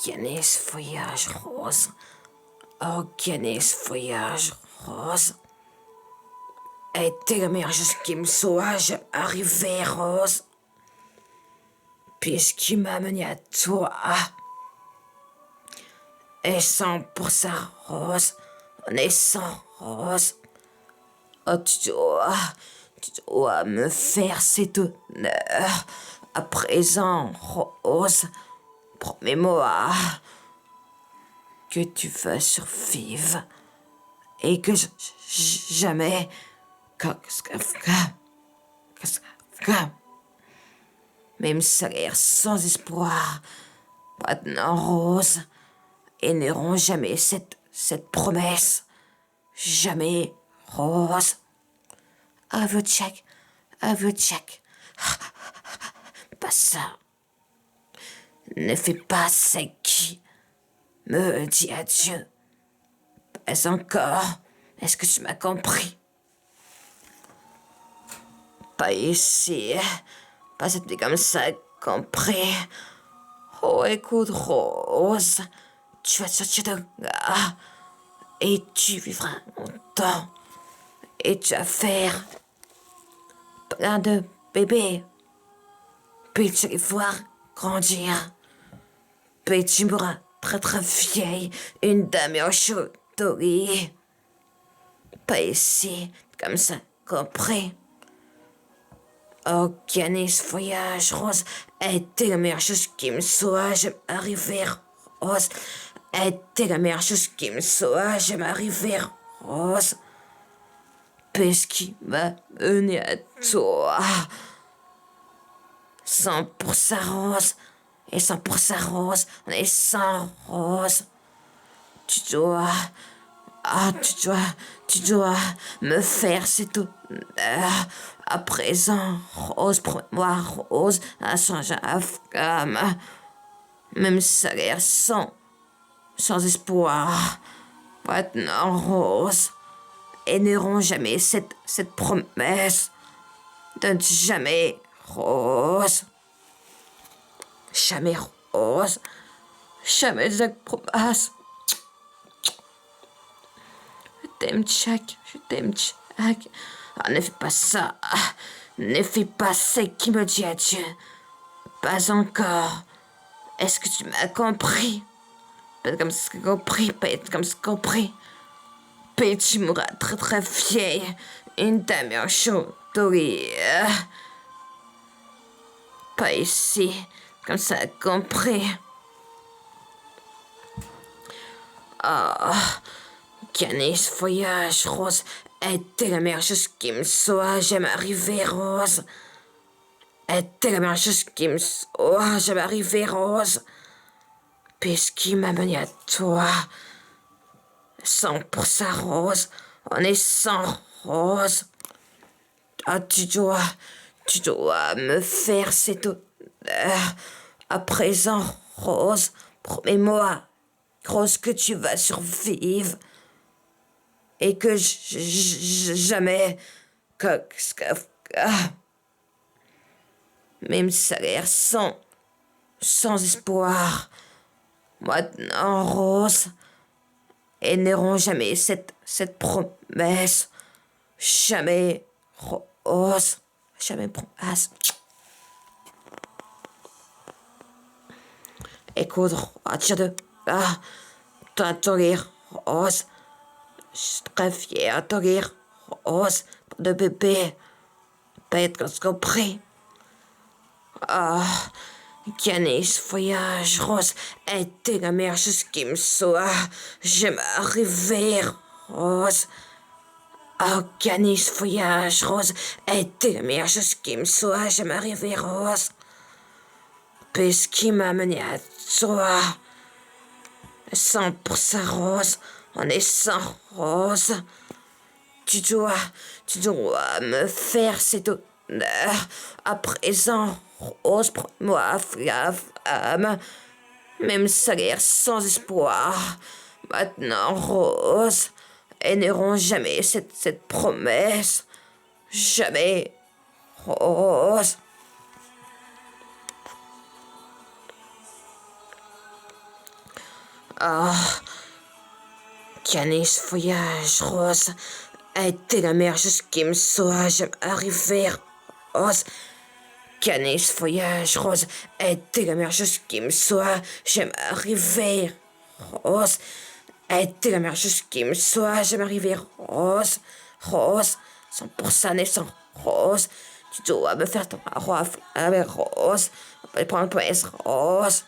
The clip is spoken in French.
Organise feuillage rose. Organise feuillage rose. Était la meilleure chose qui me soit arrivé rose. Puisqu'il m'a amené à toi. Et 100% rose. On est 100 rose. Oh, tu dois me faire cet honneur. À présent, rose. Promets-moi que tu vas survivre et que jamais même salaire sans espoir maintenant rose et n'auront jamais cette promesse jamais rose. Aveu check pas ça. Ne fais pas ce qui me dit adieu. Pas encore. Est-ce que tu m'as compris? Pas ici. Pas c'était comme ça compris. Oh, écoute, Rose. Tu vas sortir de là. Et tu vivras longtemps. Et tu vas faire plein de bébés. Puis tu vas les voir grandir. Puis tu mourras très très vieille, une dame en chauderie. Pas ici, comme ça, compris. Organise voyage, Rose, était la meilleure chose qui me soit jamais arrivée, Rose. Était la meilleure chose qui me soit jamais arrivée, Rose. Puisqu'il m'a mené à toi. 100% rose. Et 100% rose. On est 100 rose. Tu dois me faire cet honneur. À présent, rose, prends-moi rose, à changer à flamme. Même salaire sans espoir. Maintenant, rose. Et n'auront jamais cette promesse de jamais rose. Jamais rose. Jamais cette promesse. Je t'aime, Jack. Ah, ne fais pas ça. Ne fais pas ce qui me dit adieu. Pas encore. Est-ce que tu m'as compris? Pas comme ça compris, pas comme ça compris. Puis tu mourras très très vieille. Une dame en chauderie. Pas ici. Comme ça compris. Canis, voyage, Rose, était la meilleure chose qui me soit jamais arrivée, Rose. Était la meilleure chose qui me soit jamais arrivée, Rose. Puisqu'il m'a mené à toi. 100% Rose, on est 100 Rose. Ah, tu dois me faire cet honneur. À présent, Rose, promets-moi, Rose, que tu vas survivre. Et que jamais même salaire sans espoir. Maintenant, Rose, et n'auront jamais cette promesse. Jamais, Rose, jamais promesse. Écoute, attire de là, ton rire, Rose. Je suis très fière de rire, Rose, de bébé. Peut-être compris. Canis, voyage, Rose, était la meilleure chose qui me soit jamais arrivée, Rose. Canis, voyage, Rose, était la meilleure chose qui me soit jamais arrivée, Rose. Puisqu'il m'a mené à toi. 100% Rose, on est 100 Rose. Tu dois me faire cet honneur. À présent, Rose, prends-moi la flamme. Même salaire sans espoir. Maintenant, Rose, elles n'auront jamais cette promesse. Jamais, Rose. Canis feuillage rose, a été la meilleure chose qui me soit jamais arrivée, rose. Canis feuillage rose, a été la meilleure chose qui me soit jamais arrivée, rose. A été la meilleure chose qui me soit jamais arrivée, rose. Rose, 100% naissant, rose. Tu dois me faire ton rose, rose. On va prendre un rose.